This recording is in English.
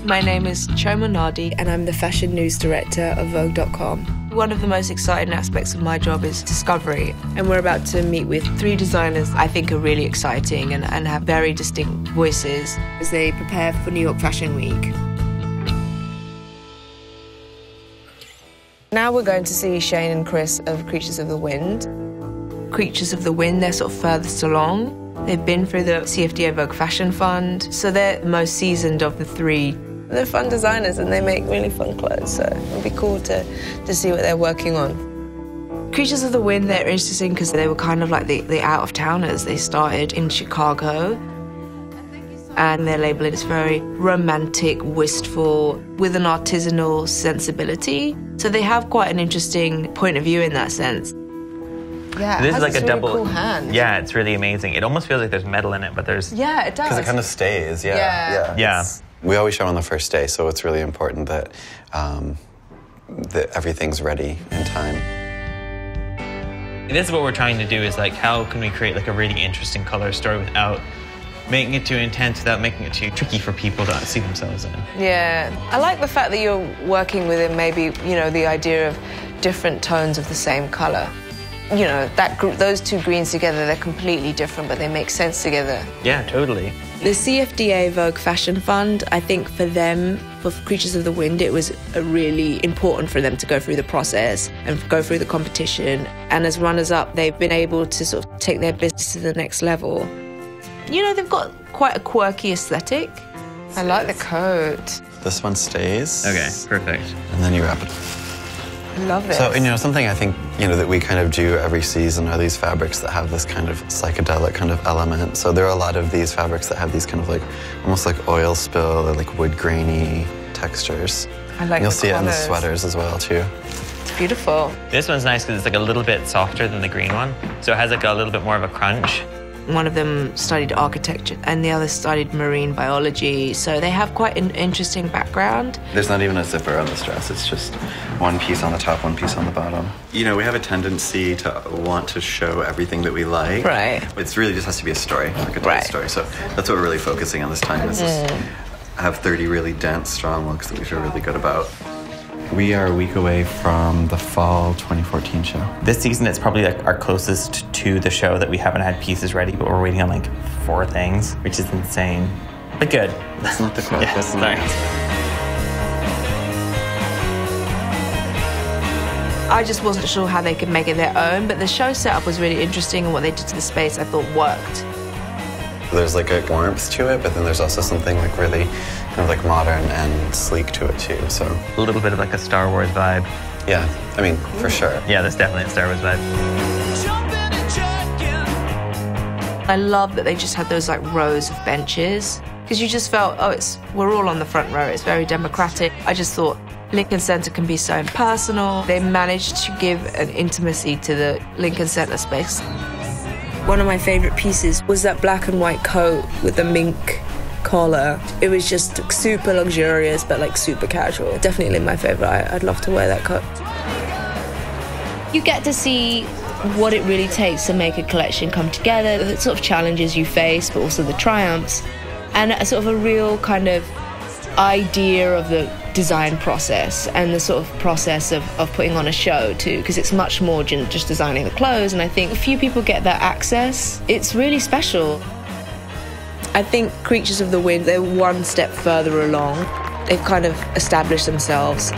My name is Chioma Nnadi and I'm the fashion news director of Vogue.com. One of the most exciting aspects of my job is discovery, and we're about to meet with 3 designers I think are really exciting and have very distinct voices as they prepare for New York Fashion Week. Now we're going to see Shane and Chris of Creatures of the Wind. Creatures of the Wind, they're sort of furthest along. They've been through the CFDA Vogue Fashion Fund, so they're the most seasoned of the 3. They're fun designers and they make really fun clothes, so it'll be cool to see what they're working on. Creatures of the Wind, they're interesting because they were kind of like the out-of-towners. They started in Chicago, and their label is very romantic, wistful, with an artisanal sensibility. So they have quite an interesting point of view in that sense. Yeah, this is like a really double. Cool hand. Yeah, it's really amazing. It almost feels like there's metal in it, but there's. Yeah, it does. Because it kind of stays. Yeah. We always show on the first day, so it's really important that that everything's ready in time. This is what we're trying to do: is like, how can we create like a really interesting color story without making it too intense, without making it too tricky for people to see themselves in. Yeah, I like the fact that you're working within maybe, you know, the idea of different tones of the same color. You know, those 2 greens together, they're completely different, but they make sense together. Yeah, totally. The CFDA Vogue Fashion Fund, I think for them, for Creatures of the Wind, it was really important for them to go through the process and go through the competition. And as runners-up, they've been able to sort of take their business to the next level. You know, they've got quite a quirky aesthetic. I like the coat. This one stays. Okay, perfect. And then you wrap it. I love it. So, you know, something I think, you know, that we kind of do every season are these fabrics that have this kind of psychedelic kind of element. So there are a lot of these fabrics that have these kind of like, almost like oil spill or like wood grainy textures. I like You'll the see it in the colours. sweaters as well, too. It's beautiful. This one's nice because it's like a little bit softer than the green one. So it has like a little bit more of a crunch. One of them studied architecture and the other studied marine biology, so they have quite an interesting background. There's not even a zipper on this dress. It's just one piece on the top, one piece on the bottom. You know, we have a tendency to want to show everything that we like. Right. It really just has to be a story, like a tight story. So that's what we're really focusing on this time, is this, have 30 really dense, strong looks that we feel really good about. We are a week away from the fall 2014 show. This season, it's probably like our closest to the show that we haven't had pieces ready, but we're waiting on like 4 things, which is insane. But good. That's not the quote. Yeah, that's sorry. I just wasn't sure how they could make it their own, but the show setup was really interesting, and what they did to the space I thought worked. There's like a warmth to it, but then there's also something like really kind of like modern and sleek to it too, so. A little bit of like a Star Wars vibe. Yeah, I mean, for sure. Yeah, there's definitely a Star Wars vibe. I love that they just had those like rows of benches, because you just felt, oh, we're all on the front row, it's very democratic. I just thought Lincoln Center can be so impersonal. They managed to give an intimacy to the Lincoln Center space. One of my favorite pieces was that black and white coat with the mink collar. It was just super luxurious, but like super casual. Definitely my favorite. I'd love to wear that coat. You get to see what it really takes to make a collection come together, the sort of challenges you face, but also the triumphs, and a sort of a real kind of idea of the design process and the sort of process of putting on a show too, because it's much more than just designing the clothes, and I think few people get that access. It's really special. I think Creatures of the Wind, they're one step further along. They've kind of established themselves.